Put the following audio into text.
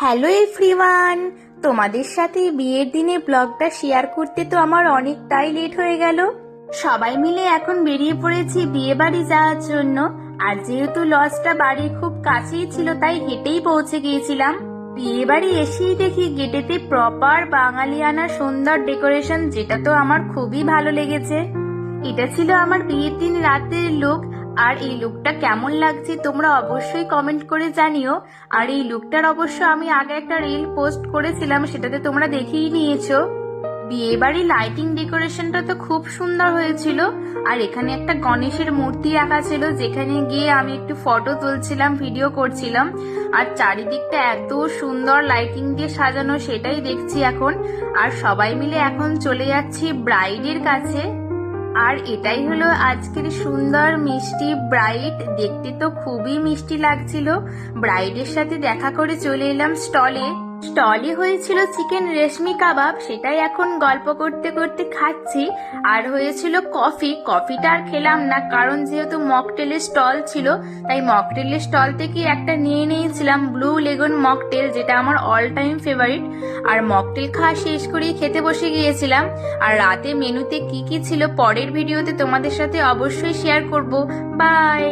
Hello everyone, তোমাদের সাথে বিয়ের দিনে ব্লগটা শেয়ার করতে তো আমার অনেকটাই লেট হয়ে গেল। সবাই মিলে এখন বেরিয়ে পড়েছি বিয়ে বাড়ি যাওয়ার জন্য। আর যেহেতু লজটা বাড়ির খুব কাছেই ছিল তাই হেঁটেই পৌঁছে গিয়েছিলাম। বিয়ে বাড়ি এসেই দেখি গেটেতে প্রপার বাঙালিয়ানা সুন্দর ডেকোরেশন, যেটা তো আমার খুবই ভালো লেগেছে। এটা ছিল আমার বিয়ের দিন রাতের লুক। আর এই লুকটা কেমন লাগছে তোমরা অবশ্যই কমেন্ট করে জানিও। আর এই লুকটার অবশ্য আমি আগে একটা রিল পোস্ট করেছিলাম, সেটাতে তোমরা দেখেই নিয়েছো। বিয়ে বাড়ি লাইটিং ডেকোরেশনটা তো খুব সুন্দর হয়েছিল। আর এখানে একটা গণেশের মূর্তি রাখা ছিল, যেখানে গিয়ে আমি একটু ফটো তুলছিলাম, ভিডিও করছিলাম। আর চারিদিকটা এত সুন্দর লাইটিং দিয়ে সাজানো, সেটাই দেখছি এখন। আর সবাই মিলে এখন চলে যাচ্ছি ব্রাইডের কাছে। আর এটাই হলো আজকের সুন্দর মিষ্টি ব্রাইড। দেখতে তো খুবই মিষ্টি লাগছিল। ব্রাইডের সাথে দেখা করে চলে এলাম স্টলে। স্টলে হয়েছিল চিকেন রেশমি কাবাব, সেটাই এখন গল্প করতে করতে খাচ্ছি। আর হয়েছিল কফিটা আর খেলাম না, কারণ যেহেতু মকটেলের স্টল ছিল তাই মকটেলের স্টল থেকে একটা নিয়ে নিয়েছিলাম ব্লু লেগন মকটেল, যেটা আমার অল টাইম ফেভারিট। আর মকটেল খাওয়া শেষ করেই খেতে বসে গিয়েছিলাম। আর রাতে মেনুতে কি কি ছিল পরের ভিডিওতে তোমাদের সাথে অবশ্যই শেয়ার করব। বাই।